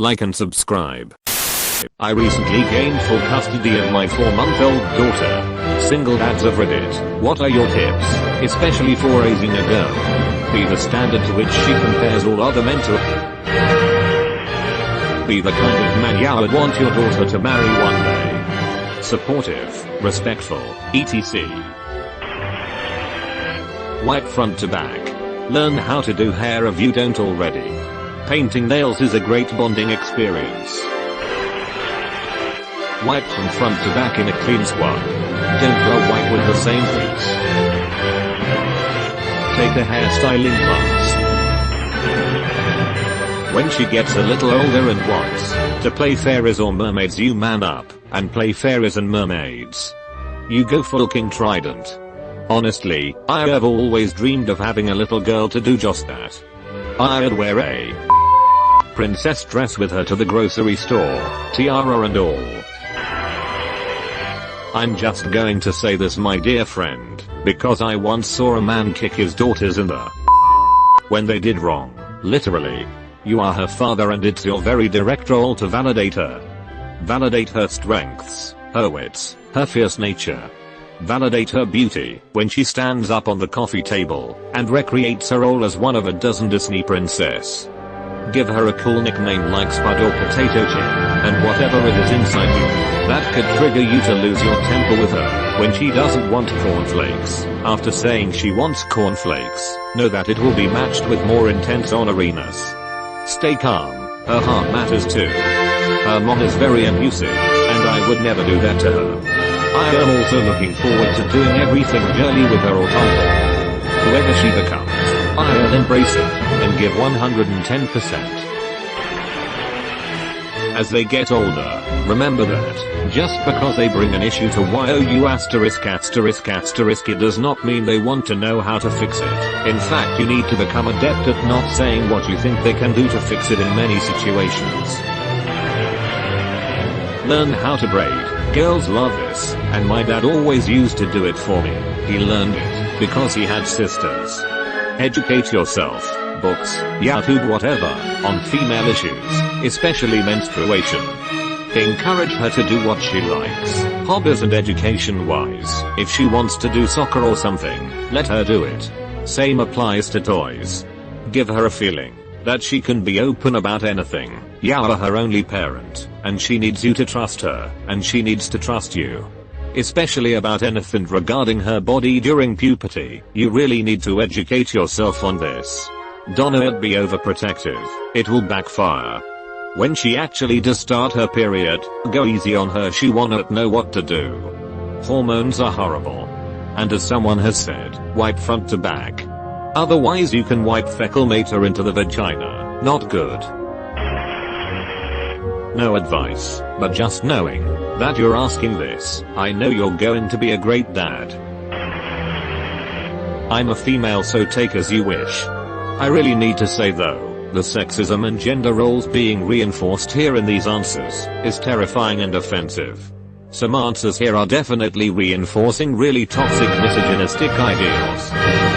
like and subscribe. I recently gained full custody of my 4-month-old daughter. Single dads of Reddit, what are your tips, especially for raising a girl? Be the standard to which she compares all other men to. Be the kind of man you would want your daughter to marry one day. Supportive, respectful, etc. Wipe front to back. Learn how to do hair if you don't already. Painting nails is a great bonding experience. Wipe from front to back in a clean swab. Don't go white with the same piece. Take a hairstyling class. When she gets a little older and wants to play fairies or mermaids, you man up and play fairies and mermaids. You go full King Trident. Honestly, I have always dreamed of having a little girl to do just that. I'd wear a princess dress with her to the grocery store, tiara and all. I'm just going to say this, my dear friend, because I once saw a man kick his daughters in the when they did wrong, literally. You are her father and it's your very direct role to validate her. Validate her strengths, her wits, her fierce nature. Validate her beauty when she stands up on the coffee table and recreates her role as one of a dozen Disney princess. Give her a cool nickname like Spud or Potato Chip, and whatever it is inside you that could trigger you to lose your temper with her when she doesn't want cornflakes. After saying she wants cornflakes, know that it will be matched with more intense honeriness. Stay calm, her heart matters too. Her mom is very abusive, and I would never do that to her. I am also looking forward to doing everything girly with her or Tom. Whoever she becomes, I'll embrace it and give 110%. As they get older, remember that just because they bring an issue to you ****, it does not mean they want to know how to fix it. In fact, you need to become adept at not saying what you think they can do to fix it in many situations. Learn how to braid. Girls love this, and my dad always used to do it for me. He learned it because he had sisters. Educate yourself, books, YouTube, whatever, on female issues, especially menstruation. Encourage her to do what she likes, hobbies and education wise. If she wants to do soccer or something, let her do it. Same applies to toys. Give her a feeling that she can be open about anything. You are her only parent, and she needs you to trust her, and she needs to trust you. Especially about anything regarding her body during puberty. You really need to educate yourself on this. Don't be overprotective, it will backfire. When she actually does start her period, go easy on her, she won't know what to do. Hormones are horrible. And as someone has said, wipe front to back. Otherwise you can wipe fecal matter into the vagina. Not good. No advice, but just knowing that you're asking this, I know you're going to be a great dad. I'm a female, so take as you wish. I really need to say though, the sexism and gender roles being reinforced here in these answers is terrifying and offensive. Some answers here are definitely reinforcing really toxic misogynistic ideals.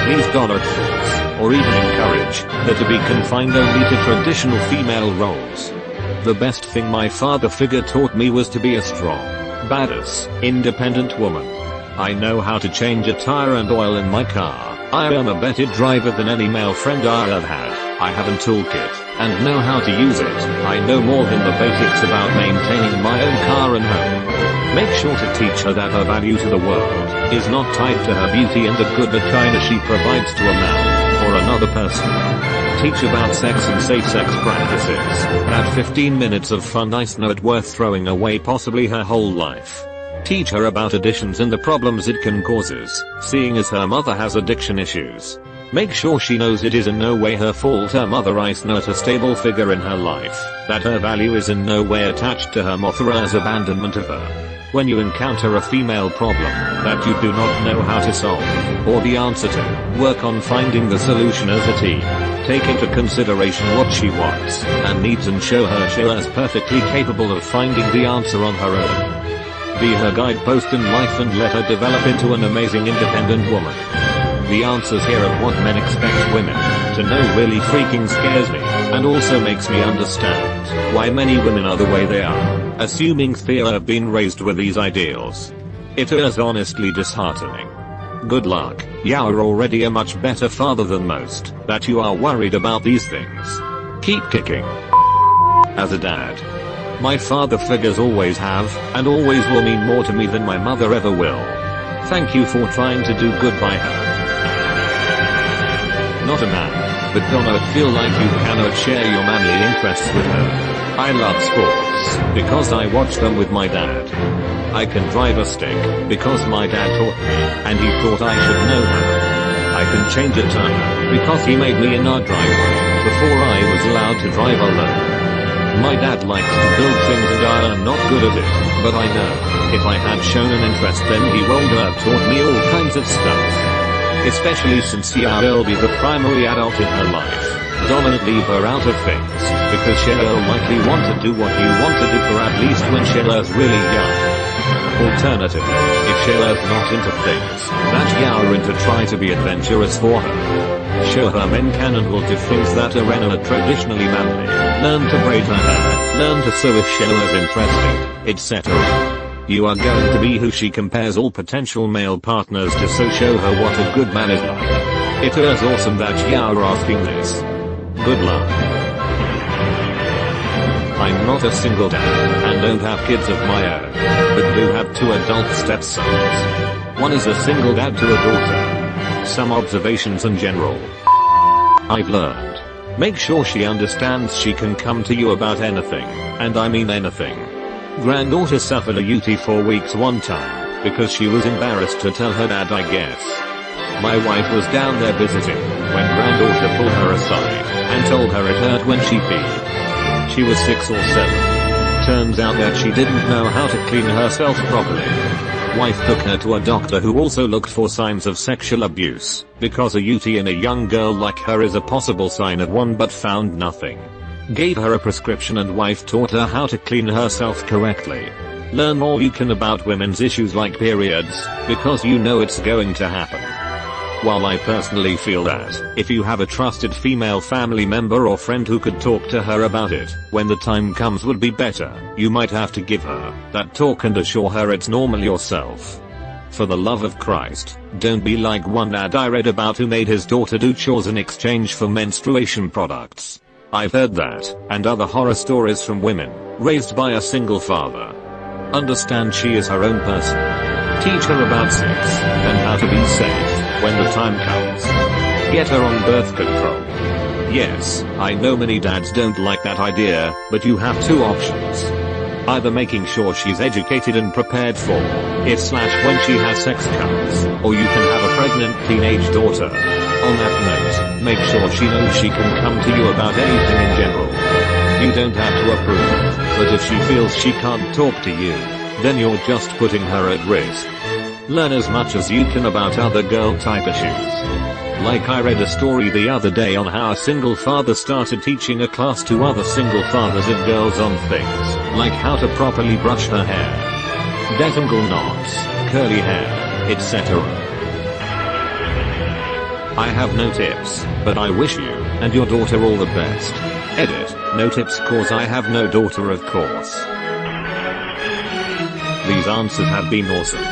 Please don't force, or even encourage, her to be confined only to traditional female roles. The best thing my father figure taught me was to be a strong, badass, independent woman. I know how to change a tire and oil in my car. I am a better driver than any male friend I have had. I have a toolkit, and know how to use it. I know more than the basics about maintaining my own car and home. Make sure to teach her that her value to the world is not tied to her beauty and the good vagina she provides to a man or another person. Teach about sex and safe sex practices. That 15 minutes of fun nice note worth throwing away possibly her whole life. Teach her about addictions and the problems it can causes, seeing as her mother has addiction issues. Make sure she knows it is in no way her fault her mother is not a stable figure in her life, that her value is in no way attached to her mother's abandonment of her. When you encounter a female problem that you do not know how to solve, or the answer to, work on finding the solution as a team. Take into consideration what she wants and needs and show her she is perfectly capable of finding the answer on her own. Be her guidepost in life and let her develop into an amazing independent woman. The answers here of what men expect women to know really freaking scares me, and also makes me understand why many women are the way they are, assuming they have been raised with these ideals. It is honestly disheartening. Good luck, you are already a much better father than most, that you are worried about these things. Keep kicking. As a dad, my father figures always have, and always will mean more to me than my mother ever will. Thank you for trying to do good by her. Not a man, but Donna, feel like you cannot share your manly interests with her. I love sports, because I watch them with my dad. I can drive a stick, because my dad taught me, and he thought I should know how. I can change a tire, because he made me in our driveway, before I was allowed to drive alone. My dad likes to build things and I am not good at it, but I know, if I had shown an interest then he would have taught me all kinds of stuff. Especially since he will be the primary adult in her life. Don't leave her out of things, because she'll likely want to do what you want to do for at least when she's really young. Alternatively, if she's not into things that you're into, try to be adventurous for her. Show her men can and will do things that are traditionally manly. Learn to braid her hair, learn to sew if she's interested, etc. You are going to be who she compares all potential male partners to, so show her what a good man is like. It is awesome that you're asking this. Good luck. I'm not a single dad, and don't have kids of my own, but do have 2 adult stepsons. One is a single dad to a daughter. Some observations in general. I've learned. Make sure she understands she can come to you about anything, and I mean anything. Granddaughter suffered a UT for weeks one time, because she was embarrassed to tell her dad, I guess. My wife was down there visiting, when granddaughter pulled her aside, and told her it hurt when she peed. She was 6 or 7. Turns out that she didn't know how to clean herself properly. Wife took her to a doctor who also looked for signs of sexual abuse, because a UT in a young girl like her is a possible sign of one, but found nothing. Gave her a prescription and wife taught her how to clean herself correctly. Learn all you can about women's issues like periods, because you know it's going to happen. While I personally feel that, if you have a trusted female family member or friend who could talk to her about it, when the time comes would be better, you might have to give her that talk and assure her it's normal yourself. For the love of Christ, don't be like one dad I read about who made his daughter do chores in exchange for menstruation products. I've heard that, and other horror stories from women, raised by a single father. Understand she is her own person. Teach her about sex, and how to be safe, when the time comes. Get her on birth control. Yes, I know many dads don't like that idea, but you have 2 options. Either making sure she's educated and prepared for if/when she has sex comes, or you can have a pregnant teenage daughter. On that note, make sure she knows she can come to you about anything in general. You don't have to approve, but if she feels she can't talk to you, then you're just putting her at risk. Learn as much as you can about other girl type issues. Like I read a story the other day on how a single father started teaching a class to other single fathers and girls on things, like how to properly brush her hair, detangle knots, curly hair, etc. I have no tips, but I wish you and your daughter all the best. Edit, no tips cause I have no daughter of course. These answers have been awesome.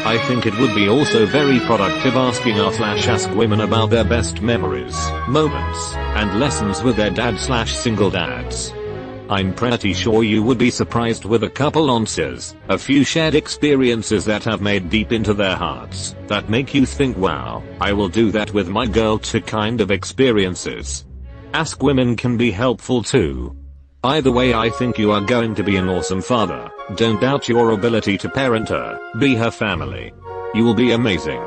I think it would be also very productive asking our/ask women about their best memories, moments, and lessons with their dad/single dads. I'm pretty sure you would be surprised with a couple answers, a few shared experiences that have made deep into their hearts, that make you think, wow, I will do that with my girl too kind of experiences. Ask women can be helpful too. Either way, I think you are going to be an awesome father. Don't doubt your ability to parent her, be her family. You will be amazing.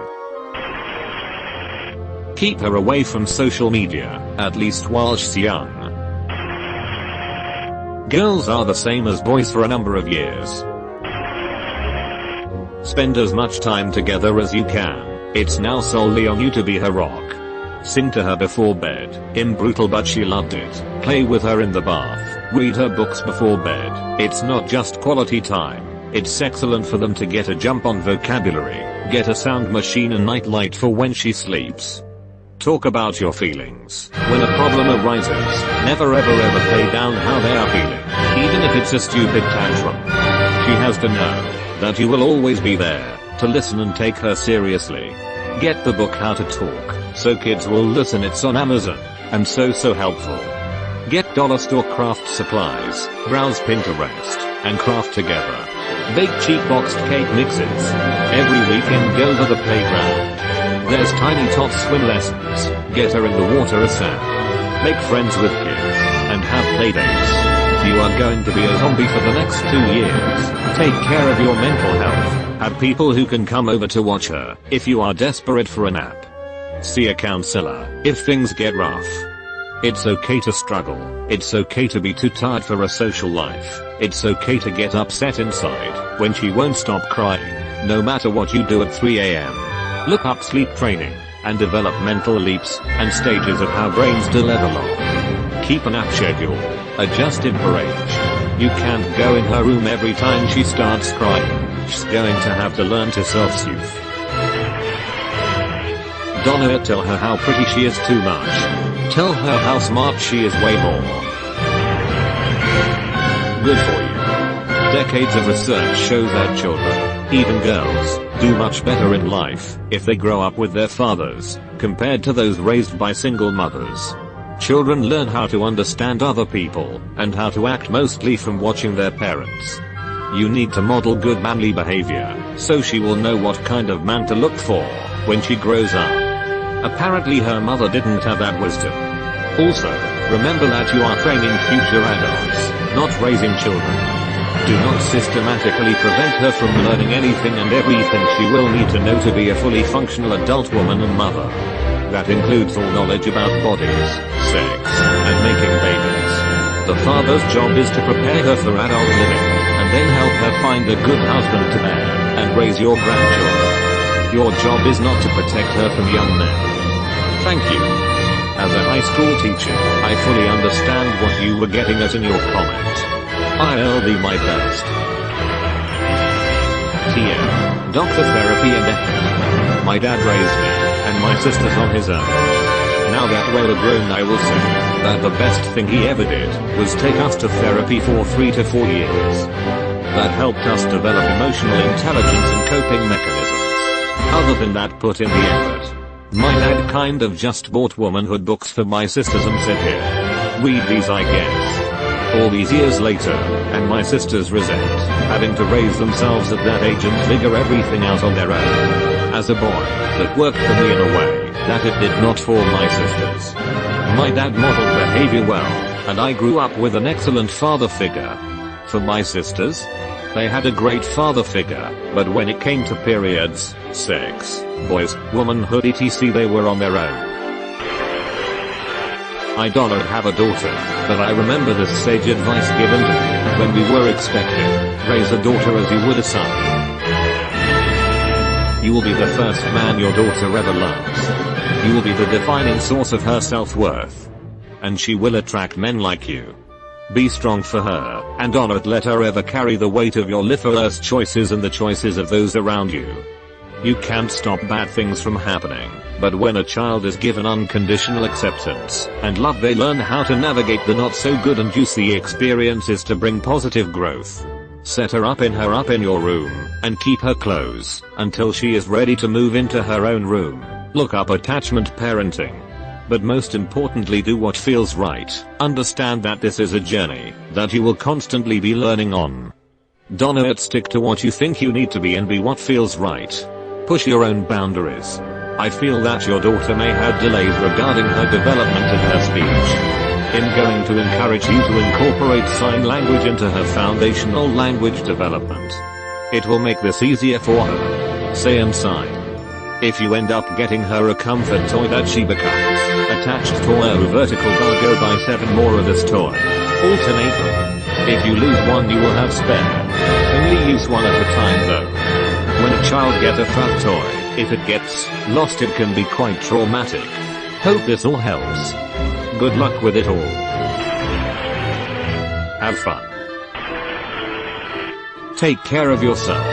Keep her away from social media, at least while she's young. Girls are the same as boys for a number of years. Spend as much time together as you can. It's now solely on you to be her rock. Sing to her before bed, brutal but she loved it. Play with her in the bath, read her books before bed. It's not just quality time, It's excellent for them to get a jump on vocabulary, get a sound machine and nightlight for when she sleeps. Talk about your feelings. When a problem arises, never ever play down how they are feeling, even if it's a stupid tantrum. She has to know that you will always be there to listen and take her seriously. Get the book How to Talk, so kids will listen. It's on Amazon, and so helpful. Get dollar store craft supplies, browse Pinterest, and craft together. Bake cheap boxed cake mixes. Every weekend go to the playground. There's Tiny Tot swim lessons. Get her in the water ASAP. Make friends with kids, and have playdates. You are going to be a zombie for the next 2 years. Take care of your mental health. Have people who can come over to watch her if you are desperate for a nap. See a counselor if things get rough. It's okay to struggle. It's okay to be too tired for a social life. It's okay to get upset inside when she won't stop crying, no matter what you do at 3 AM. Look up sleep training and developmental leaps and stages of how brains develop. Keep an app schedule, adjusted for age. You can't go in her room every time she starts crying. She's going to have to learn to self-soothe. Don't tell her how pretty she is too much. Tell her how smart she is way more. Good for you. Decades of research show that children, even girls, do much better in life if they grow up with their fathers, compared to those raised by single mothers. Children learn how to understand other people and how to act mostly from watching their parents. You need to model good manly behavior so she will know what kind of man to look for when she grows up. Apparently her mother didn't have that wisdom. Also, remember that you are training future adults, not raising children. Do not systematically prevent her from learning anything and everything she will need to know to be a fully functional adult woman and mother. That includes all knowledge about bodies, sex, and making babies. The father's job is to prepare her for adult living, and then help her find a good husband to bear and raise your grandchildren. Your job is not to protect her from young men. Thank you. As a high school teacher, I fully understand what you were getting at in your comment. I'll be my best. TM. Doctor therapy and ethics. My dad raised me, and my sister's on his own. Now that we're grown, I will say that the best thing he ever did was take us to therapy for 3 to 4 years. That helped us develop emotional intelligence and coping mechanisms. Other than that, put in the effort. My dad kind of just bought womanhood books for my sisters and said, here, read these I guess. All these years later, and my sisters resent having to raise themselves at that age and figure everything out on their own. As a boy, that worked for me in a way that it did not for my sisters. My dad modeled behavior well, and I grew up with an excellent father figure. For my sisters, they had a great father figure, but when it came to periods, sex, boys, womanhood etc. they were on their own. I don't have a daughter, but I remember this sage advice given to me when we were expecting. Raise a daughter as you would a son. You will be the first man your daughter ever loves. You will be the defining source of her self-worth. And she will attract men like you. Be strong for her, and don't let her ever carry the weight of your life choices and the choices of those around you. You can't stop bad things from happening, but when a child is given unconditional acceptance and love, they learn how to navigate the not so good and juicy experiences to bring positive growth. Set her up in your room, and keep her close until she is ready to move into her own room. Look up attachment parenting. But most importantly, do what feels right. Understand that this is a journey that you will constantly be learning on. Don't stick to what you think you need to be and be what feels right. Push your own boundaries. I feel that your daughter may have delays regarding her development and her speech. I'm going to encourage you to incorporate sign language into her foundational language development. It will make this easier for her. Say and sign. If you end up getting her a comfort toy that she becomes attached to a vertical bar, go buy 7 more of this toy. Alternate them. If you lose one, you will have spare. Only use one at a time though. When a child gets a fun toy, if it gets lost, it can be quite traumatic. Hope this all helps. Good luck with it all. Have fun. Take care of yourself.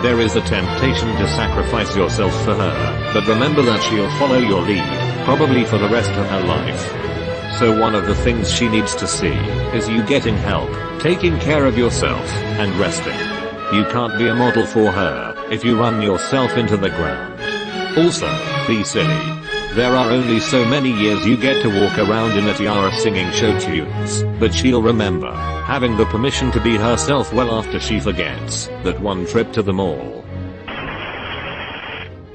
There is a temptation to sacrifice yourself for her, but remember that she'll follow your lead, probably for the rest of her life. So one of the things she needs to see is you getting help, taking care of yourself, and resting. You can't be a model for her if you run yourself into the ground. Also, be silly. There are only so many years you get to walk around in a tiara singing show tunes, but she'll remember having the permission to be herself well after she forgets that one trip to the mall.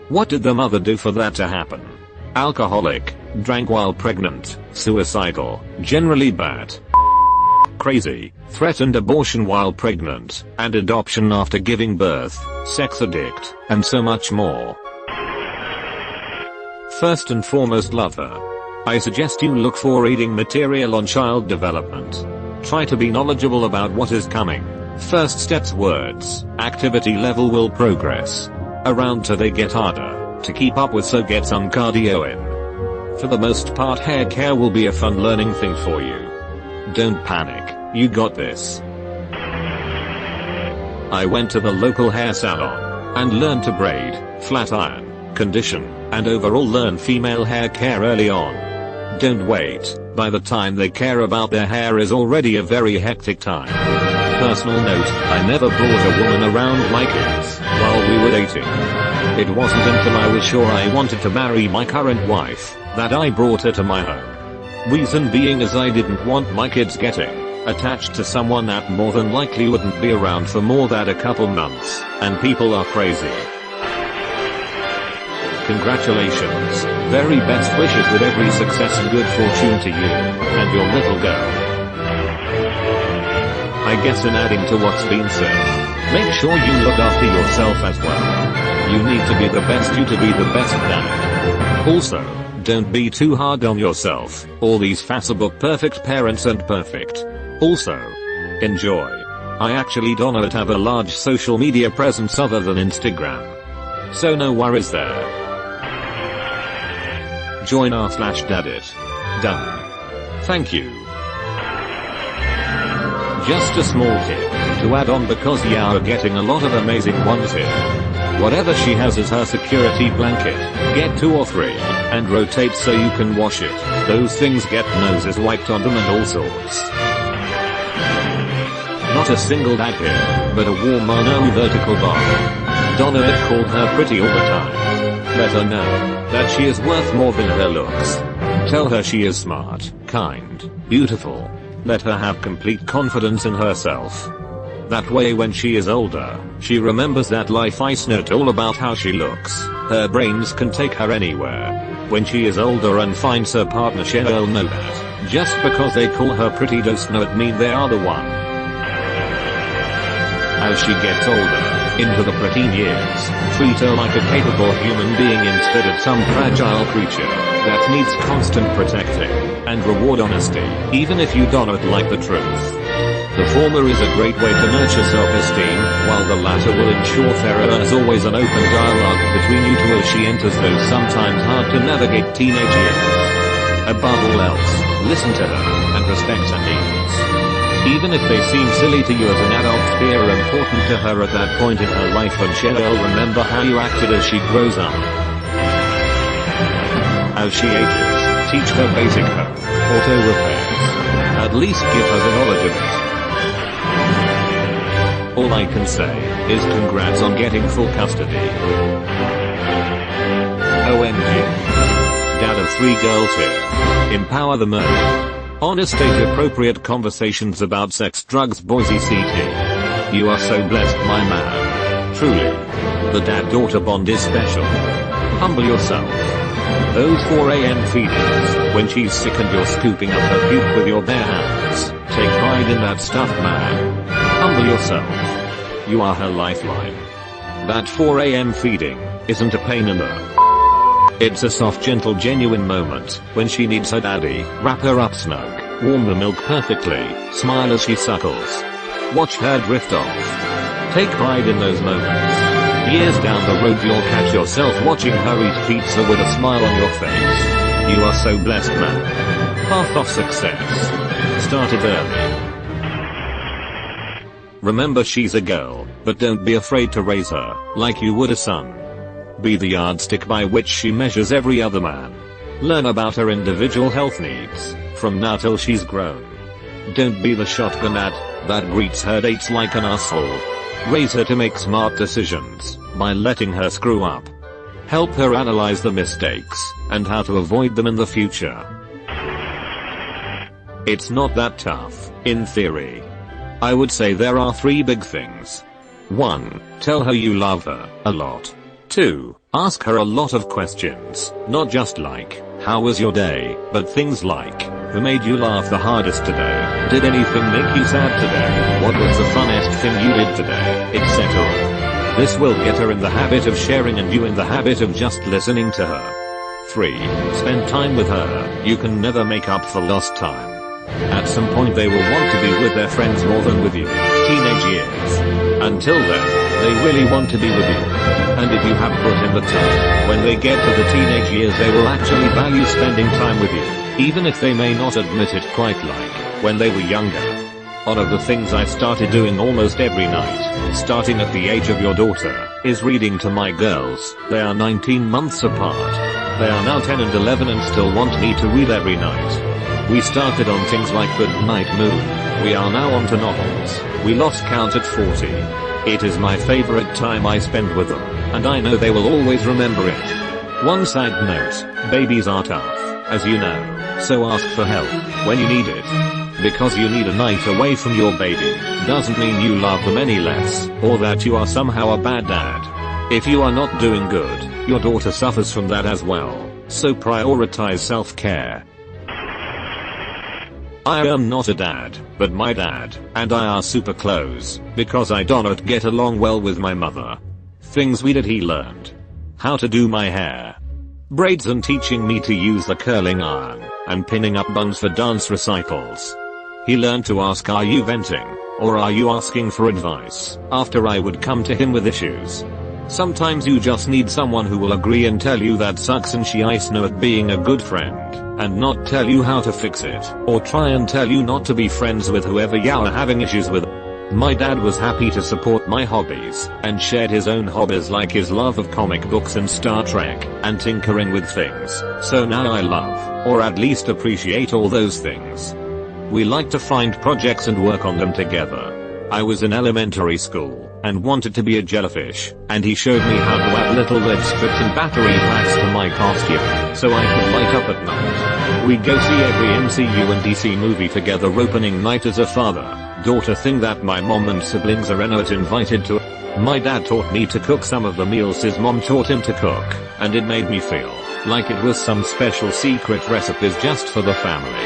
What did the mother do for that to happen? Alcoholic, drank while pregnant, suicidal, generally bad, crazy, threatened abortion while pregnant, and adoption after giving birth, sex addict, and so much more. First and foremost, love her. I suggest you look for reading material on child development. Try to be knowledgeable about what is coming. First steps, words, activity level will progress. Around till they get harder to keep up with, so get some cardio in. For the most part, hair care will be a fun learning thing for you. Don't panic, you got this. I went to the local hair salon and learned to braid, flat iron, condition, and overall learn female hair care early on. Don't wait, by the time they care about their hair is already a very hectic time. Personal note, I never brought a woman around my kids while we were dating. It wasn't until I was sure I wanted to marry my current wife that I brought her to my home. Reason being is I didn't want my kids getting attached to someone that more than likely wouldn't be around for more than a couple months, and people are crazy. Congratulations, very best wishes with every success and good fortune to you and your little girl. I guess in adding to what's been said, make sure you look after yourself as well. You need to be the best you to be the best dad. Also, don't be too hard on yourself. All these Facebook perfect parents and perfect. Also, enjoy. I actually don't have a large social media presence other than Instagram, so no worries there. Join r/Reddit. Done. Thank you. Just a small tip to add on, because we are getting a lot of amazing ones here. Whatever she has as her security blanket, get 2 or 3, and rotate so you can wash it. Those things get noses wiped on them and all sorts. Not a single ad here, but a warm no vertical bar. Donna had called her pretty all the time. Let her know that she is worth more than her looks. Tell her she is smart, kind, beautiful. Let her have complete confidence in herself. That way when she is older, she remembers that life is not all about how she looks. Her brains can take her anywhere. When she is older and finds her partner, she'll know that just because they call her pretty does not mean they are the one. As she gets older, into the preteen years, treat her like a capable human being instead of some fragile creature that needs constant protecting, and reward honesty, even if you don't like the truth. The former is a great way to nurture self-esteem, while the latter will ensure there is always an open dialogue between you two as she enters those sometimes hard to navigate teenage years. Above all else, listen to her, and respect her needs. Even if they seem silly to you as an adult, they are important to her at that point in her life, and she'll remember how you acted as she grows up. As she ages, teach her basic home auto repairs. At least give her the knowledge of it. All I can say is congrats on getting full custody. OMG. Dad of 3 girls here. Empower the murder. Honest age-appropriate conversations about sex, drugs, Boise CT. You are so blessed, my man. Truly. The dad-daughter bond is special. Humble yourself. Those 4 a.m. feedings, when she's sick and you're scooping up her puke with your bare hands. Take pride in that stuff, man. Humble yourself. You are her lifeline. That 4 a.m. feeding isn't a pain in the... It's a soft, gentle, genuine moment when she needs her daddy. Wrap her up snug, warm the milk perfectly, smile as she suckles. Watch her drift off. Take pride in those moments. Years down the road you'll catch yourself watching her eat pizza with a smile on your face. You are so blessed, man. Path of success. Started early. Remember, she's a girl, but don't be afraid to raise her like you would a son. Be the yardstick by which she measures every other man. Learn about her individual health needs from now till she's grown. Don't be the shotgun ad that greets her dates like an asshole. Raise her to make smart decisions by letting her screw up. Help her analyze the mistakes and how to avoid them in the future. It's not that tough, in theory. I would say there are 3 big things. 1. Tell her you love her a lot. 2. Ask her a lot of questions, not just like, how was your day, but things like, who made you laugh the hardest today? Did anything make you sad today? What was the funnest thing you did today? Etc. This will get her in the habit of sharing and you in the habit of just listening to her. 3. Spend time with her. You can never make up for lost time. At some point they will want to be with their friends more than with you. Teenage years. Until then, they really want to be with you. And if you have put in the time, when they get to the teenage years they will actually value spending time with you, even if they may not admit it quite like when they were younger. One of the things I started doing almost every night, starting at the age of your daughter, is reading to my girls. They are 19 months apart. They are now 10 and 11 and still want me to read every night. We started on things like Good Night Moon. We are now on to novels. We lost count at 40. It is my favorite time I spend with them, and I know they will always remember it. One side note, babies are tough, as you know, so ask for help when you need it. Because you need a night away from your baby, doesn't mean you love them any less, or that you are somehow a bad dad. If you are not doing good, your daughter suffers from that as well, so prioritize self-care. I am not a dad, but my dad and I are super close, because I do not get along well with my mother. Things we did: he learned how to do my hair, braids, and teaching me to use the curling iron, and pinning up buns for dance recitals. He learned to ask, are you venting, or are you asking for advice, after I would come to him with issues. Sometimes you just need someone who will agree and tell you that sucks and she is not being a good friend, and not tell you how to fix it, or try and tell you not to be friends with whoever you are having issues with. My dad was happy to support my hobbies, and shared his own hobbies like his love of comic books and Star Trek, and tinkering with things, so now I love, or at least appreciate, all those things. We like to find projects and work on them together. I was in elementary school, and wanted to be a jellyfish, and he showed me how to add little red strips and battery packs to my costume, so I could light up at night. We'd go see every MCU and DC movie together opening night as a father-daughter thing that my mom and siblings are not invited to. My dad taught me to cook some of the meals his mom taught him to cook, and it made me feel like it was some special secret recipes just for the family.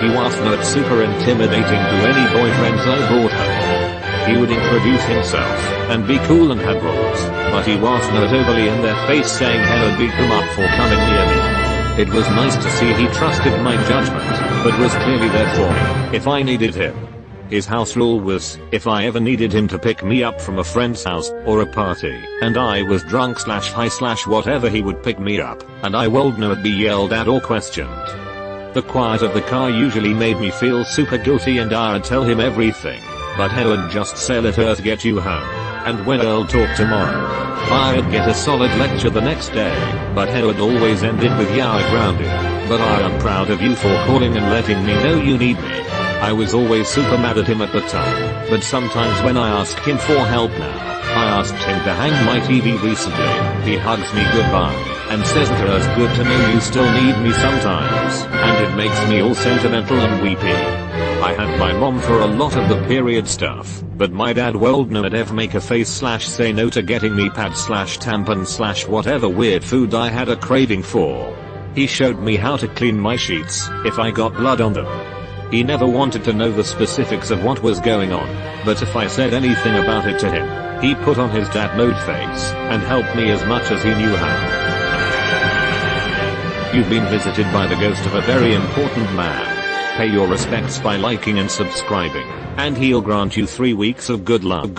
He was not super intimidating to any boyfriends I brought home. He would introduce himself and be cool and had rules, but he was not overly in their face saying hello, beat them up for coming near me. It was nice to see he trusted my judgment, but was clearly there for me if I needed him. His house rule was, if I ever needed him to pick me up from a friend's house or a party, and I was drunk /high/ whatever, he would pick me up, and I would not be yelled at or questioned. The quiet of the car usually made me feel super guilty, and I'd tell him everything, but he would just say, let Earth get you home, and when I'll talk tomorrow. I'd get a solid lecture the next day, but he would always end it with, yeah, I grounded, but I am proud of you for calling and letting me know you need me. I was always super mad at him at the time, but sometimes when I ask him for help now, I asked him to hang my TV recently, he hugs me goodbye, and says it is good to know you still need me sometimes, and it makes me all sentimental and weepy. I had my mom for a lot of the period stuff, but my dad would not ever make a face / say no to getting me pads / tampons / whatever weird food I had a craving for. He showed me how to clean my sheets if I got blood on them. He never wanted to know the specifics of what was going on, but if I said anything about it to him, he put on his dad mode face and helped me as much as he knew how. You've been visited by the ghost of a very important man. Pay your respects by liking and subscribing, and he'll grant you 3 weeks of good luck.